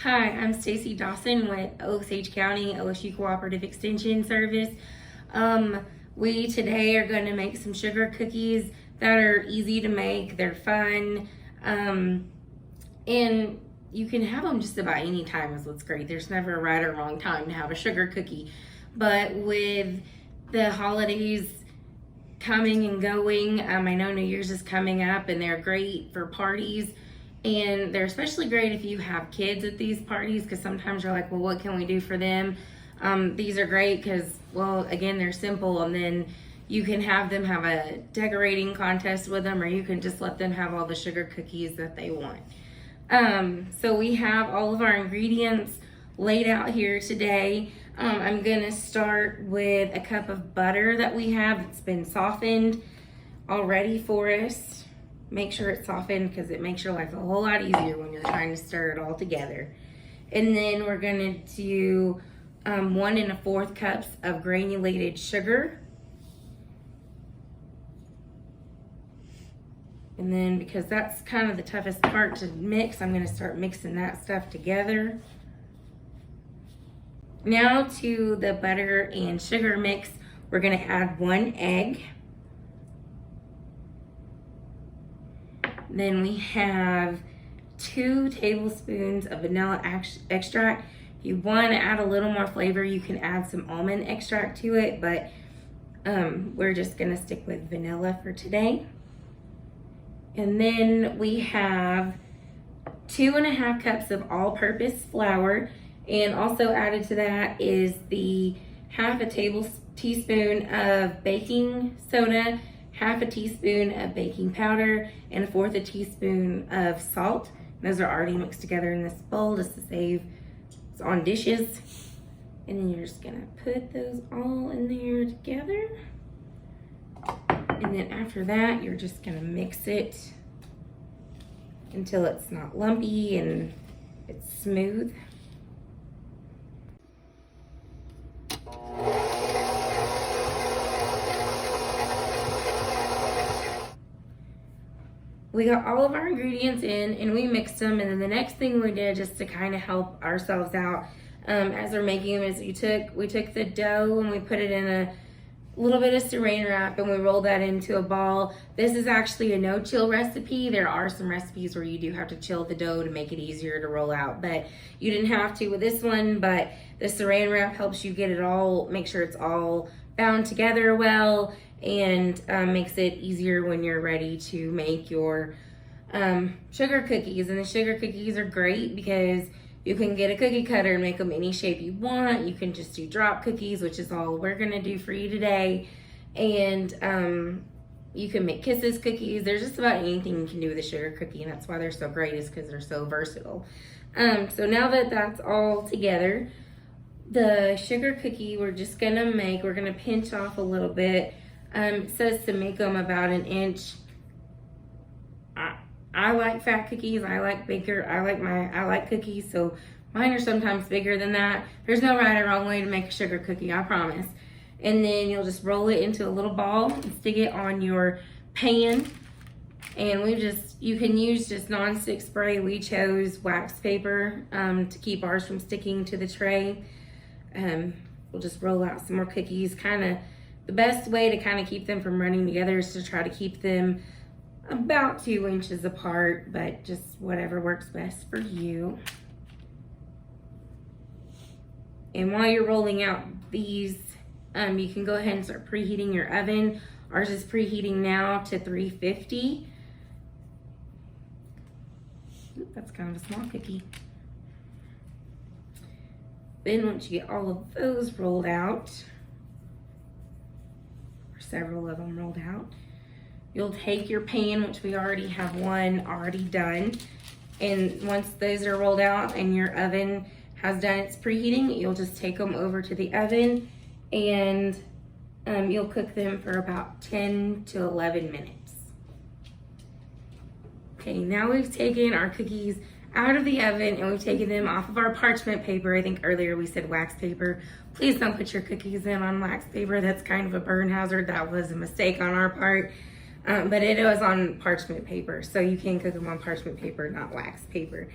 Hi, I'm Stacy Dawson with Osage County OSU Cooperative Extension Service. We today are going to make some sugar cookies that are easy to make. They're fun, and you can have them just about any time is what's great. There's never a right or wrong time to have a sugar cookie. But with the holidays coming and going, I know New Year's is coming up and they're great for parties. And they're especially great if you have kids at these parties, because sometimes you're like, well, what can we do for them? These are great because, well, again, they're simple, and then you can have them have a decorating contest with them, or you can just let them have all the sugar cookies that they want. So we have all of our ingredients laid out here today. I'm gonna start with a cup of butter that we have that's been softened already for us. Make sure it's softened because it makes your life a whole lot easier when you're trying to stir it all together. And then we're gonna do 1 1/4 cups of granulated sugar. And then, because that's kind of the toughest part to mix, I'm gonna start mixing that stuff together. Now to the butter and sugar mix, we're gonna add 1 egg. Then we have 2 tablespoons of vanilla extract. If you want to add a little more flavor, you can add some almond extract to it, but we're just going to stick with vanilla for today. And then we have 2 1/2 cups of all-purpose flour, and also added to that is the 1/2 teaspoon of baking soda, 1/2 teaspoon of baking powder, and 1/4 teaspoon of salt. Those are already mixed together in this bowl just to save it's on dishes. And then you're just gonna put those all in there together. And then after that, you're just gonna mix it until it's not lumpy and it's smooth. We got all of our ingredients in and we mixed them, and then the next thing we did just to kind of help ourselves out as we're making them is we took the dough and we put it in a little bit of saran wrap and we rolled that into a ball. This is actually a no chill recipe. There are some recipes where you do have to chill the dough to make it easier to roll out, but you didn't have to with this one. But the saran wrap helps you get it all, make sure it's all bound together well, and makes it easier when you're ready to make your sugar cookies. And the sugar cookies are great because you can get a cookie cutter and make them any shape you want. You can just do drop cookies, which is all we're gonna do for you today. And you can make kisses cookies. There's just about anything you can do with a sugar cookie, and that's why they're so great, is because they're so versatile. So now that that's all together, the sugar cookie we're gonna pinch off a little bit. It says to make them about 1 inch. I like fat cookies. I like bigger. I like cookies, so mine are sometimes bigger than that. There's no right or wrong way to make a sugar cookie, I promise. And then you'll just roll it into a little ball and stick it on your pan. And you can use just nonstick spray. We chose wax paper to keep ours from sticking to the tray. We'll just roll out some more cookies. The best way to kind of keep them from running together is to try to keep them about 2 inches apart, but just whatever works best for you. And while you're rolling out these, you can go ahead and start preheating your oven. Ours is preheating now to 350. Ooh, that's kind of a small cookie. Then once you get all of those rolled out, several of them rolled out, you'll take your pan, which we already have one already done, and once those are rolled out and your oven has done its preheating, you'll just take them over to the oven and you'll cook them for about 10 to 11 minutes. Okay, now we've taken our cookies out of the oven and we've taken them off of our parchment paper. I think earlier we said wax paper. Please don't put your cookies in on wax paper. That's kind of a burn hazard. That was a mistake on our part. But it was on parchment paper, so you can cook them on parchment paper, not wax paper.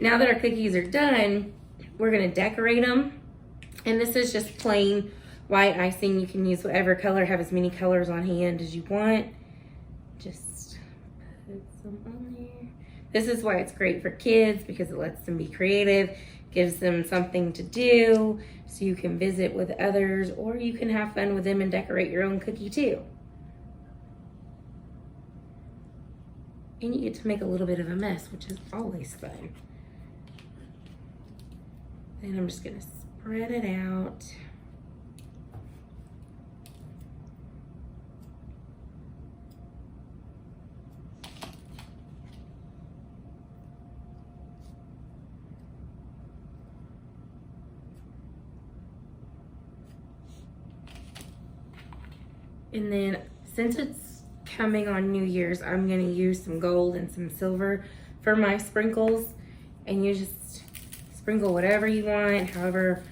Now that our cookies are done, we're gonna decorate them. And this is just plain white icing. You can use whatever color, have as many colors on hand as you want. Just put some on there. This is why it's great for kids, because it lets them be creative, gives them something to do, so you can visit with others, or you can have fun with them and decorate your own cookie too. And you get to make a little bit of a mess, which is always fun. And I'm just gonna spread it out. And then since it's coming on New Year's, I'm gonna use some gold and some silver for my sprinkles. And you just sprinkle whatever you want, however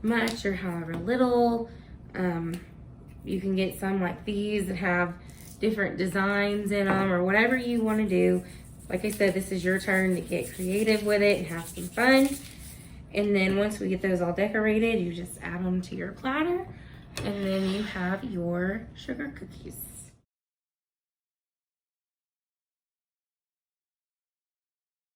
much or however little. You can get some like these that have different designs in them, or whatever you want to do. Like I said, this is your turn to get creative with it and have some fun. And then once we get those all decorated, you just add them to your platter, and then you have your sugar cookies.